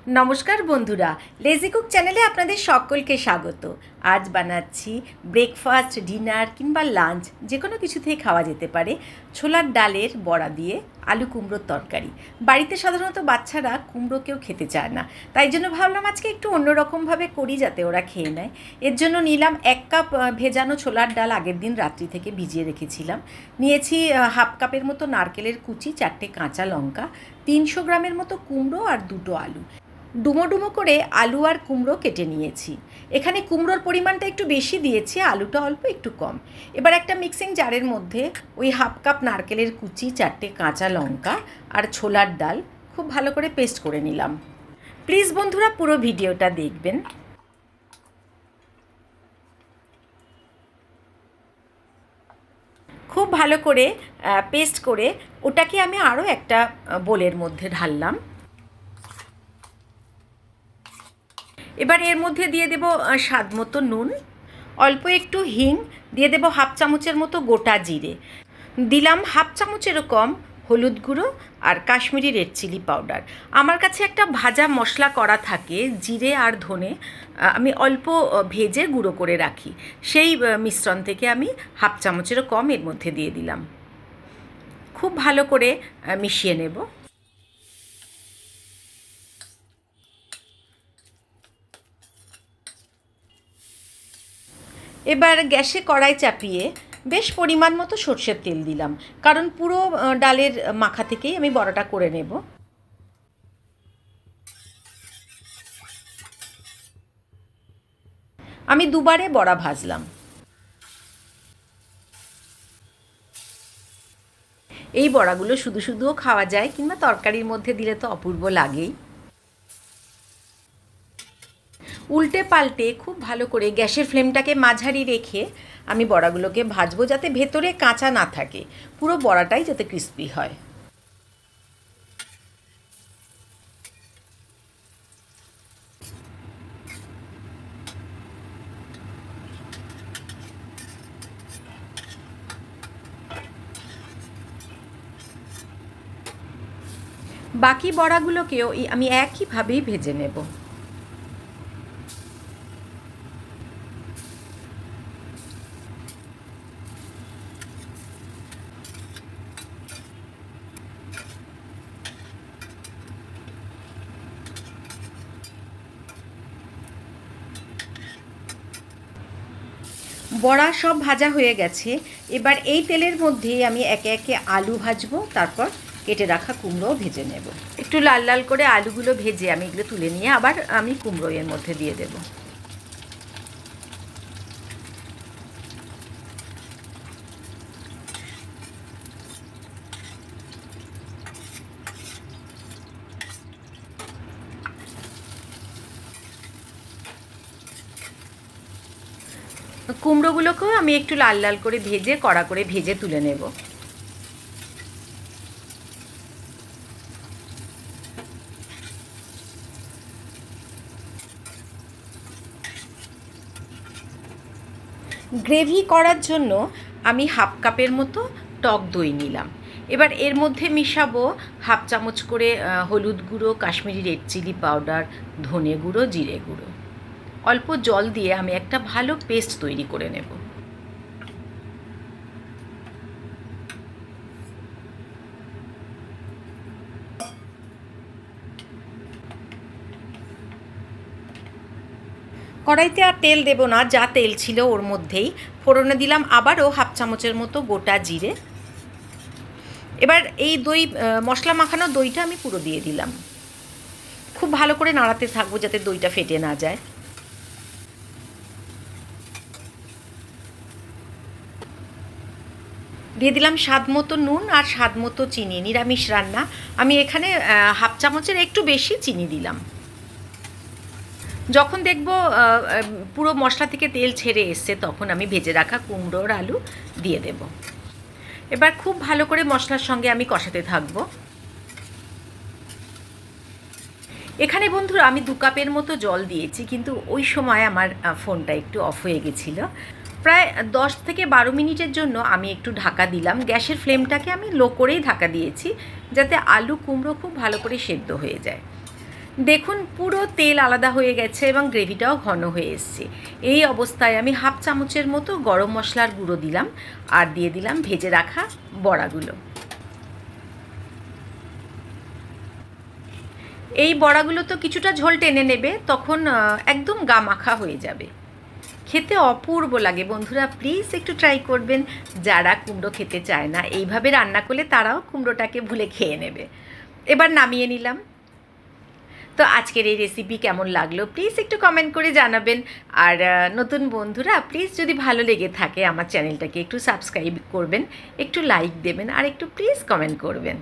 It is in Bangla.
নমস্কার বন্ধুরা, লেজি কুক চ্যানেলে আপনাদের সকলকে স্বাগত। আজ বানাচ্ছি ব্রেকফাস্ট, ডিনার কিংবা লাঞ্চ যে কোনো কিছুতেই খাওয়া যেতে পারে ছোলার ডালের বড়া দিয়ে আলু কুমড়োর তরকারি। বাড়িতে সাধারণত বাচ্চারা কুমড়ো কেউ খেতে চায় না, তাই জন্য ভাবলাম আজকে একটু অন্যরকমভাবে করি যাতে ওরা খেয়ে নেয়। এর জন্য নিলাম 1 কাপ ভেজানো ছোলার ডাল, আগের দিন রাত্রি থেকে ভিজিয়ে রেখেছিলাম। নিয়েছি হাফ কাপের মতো নারকেলের কুচি, 4টে কাঁচা লঙ্কা, 300 গ্রামের মতো কুমড়ো আর 2টো আলু। ডুমো ডুমো করে আলু আর কুমড়ো কেটে নিয়েছি। এখানে কুমড়োর পরিমাণটা একটু বেশি দিয়েছি, আলুটা অল্প একটু কম। এবার একটা মিক্সিং জারের মধ্যে ওই হাফ কাপ নারকেলের কুচি, 4টে কাঁচা লঙ্কা আর ছোলার ডাল খুব ভালো করে পেস্ট করে নিলাম। প্লিজ বন্ধুরা পুরো ভিডিওটা দেখবেন। খুব ভালো করে পেস্ট করে ওটাকে আমি আরও একটা বোলের মধ্যে ঢাললাম। এবার এর মধ্যে দিয়ে দেব স্বাদ মতো নুন, অল্প একটু হিং, দিয়ে দেব হাফ চামচের মতো গোটা জিরে, দিলাম হাফ চামচেরও কম হলুদ গুঁড়ো আর কাশ্মীরি রেড চিলি পাউডার। আমার কাছে একটা ভাজা মশলা করা থাকে জিরে আর ধনে, আমি অল্প ভেজে গুঁড়ো করে রাখি, সেই মিশ্রণ থেকে আমি হাফ চামচেরও কম এর মধ্যে দিয়ে দিলাম। খুব ভালো করে মিশিয়ে নেব। এবার গ্যাসে কড়াই চাপিয়ে বেশ পরিমাণ মতো সর্ষের তেল দিলাম, কারণ পুরো ডালের মাখা থেকেই আমি বড়াটা করে নেব। আমি দুবারে বড়া ভাজলাম। এই বড়াগুলো শুধু শুধুও খাওয়া যায়, কিংবা তরকারির মধ্যে দিলে তো অপূর্ব লাগেই। উল্টে পাল্টে খুব ভালো করে গ্যাসের ফ্লেমটাকে মাঝারি রেখে আমি বড়াগুলোকে ভাজবো, যাতে ভেতরে কাঁচা না থাকে, পুরো বড়াটাই যাতে ক্রিস্পি হয়। বাকি বড়াগুলোকেও আমি একইভাবেই ভেজে নেব। বড়া সব ভাজা হয়ে গেছে। এবার এই তেলের মধ্যেই আমি একে একে আলু ভাজবো, তারপর কেটে রাখা কুমড়োও ভেজে নেব। একটু লাল লাল করে আলুগুলো ভেজে আমি এগুলো তুলে নিয়ে আবার আমি কুমড়ো এর মধ্যে দিয়ে দেব। কুমড়োগুলোকেও আমি একটু লাল লাল করে ভেজে, কড়া করে ভেজে তুলে নেব। গ্রেভি করার জন্য আমি হাফ কাপের মতো টক দই নিলাম। এবার এর মধ্যে মিশাবো হাফ চামচ করে হলুদ গুঁড়ো, কাশ্মীরি রেড চিলি পাউডার, ধনে গুঁড়ো, জিরে গুঁড়ো। অল্প জল দিয়ে আমি একটা ভালো পেস্ট তৈরি করে নেব। কড়াইতে আর তেল দেব না, যা তেল ছিল ওর মধ্যেই ফোড়নে দিলাম আবারও হাফ চামচের মতো গোটা জিরে। এবার এই দই, মশলা মাখানো দইটা আমি পুরো দিয়ে দিলাম। খুব ভালো করে নাড়াতে থাকবো যাতে দইটা ফেটে না যায়। দিয়ে দিলাম স্বাদ মতো নুন আর স্বাদ মতো চিনি। নিরামিষ রান্না, আমি এখানে হাফ চামচের একটু বেশি চিনি দিলাম। যখন দেখব পুরো মশলা থেকে তেল ছেড়ে এসছে, তখন আমি ভেজে রাখা কুমড়োর আলু দিয়ে দেব। এবার খুব ভালো করে মশলার সঙ্গে আমি কষাতে থাকবো। এখানে বন্ধুরা আমি 2 কাপের মতো জল দিয়েছি, কিন্তু ওই সময় আমার ফোনটা একটু অফ হয়ে গেছিলো। প্রায় 10 থেকে 12 মিনিটের জন্য আমি একটু ঢাকা দিলাম। গ্যাসের ফ্লেমটাকে আমি লো করেই ঢাকা দিয়েছি, যাতে আলু কুমড়ো খুব ভালো করে সেদ্ধ হয়ে যায়। দেখুন পুরো তেল আলাদা হয়ে গেছে এবং গ্রেভিটাও ঘন হয়ে এসছে। এই অবস্থায় আমি হাফ চামচের মতো গরম মশলার গুঁড়ো দিলাম আর দিয়ে দিলাম ভেজে রাখা বড়াগুলো। এই বড়াগুলো তো কিছুটা ঝোল টেনে নেবে, তখন একদম গা মাখা হয়ে যাবে। খেতে অপূর্ব লাগে বন্ধুরা, প্লিজ একটু ট্রাই করবেন। যারা কুমড়ো খেতে চায় না এইভাবে রান্না করলে তারাও কুমড়োটাকে ভুলে খেয়ে নেবে। এবার নামিয়ে নিলাম। তো আজকের এই রেসিপি কেমন লাগলো প্লিজ একটু কমেন্ট করে জানাবেন। আর নতুন বন্ধুরা প্লিজ যদি ভালো লেগে থাকে আমার চ্যানেলটাকে একটু সাবস্ক্রাইব করবেন, একটু লাইক দেবেন আর একটু প্লিজ কমেন্ট করবেন।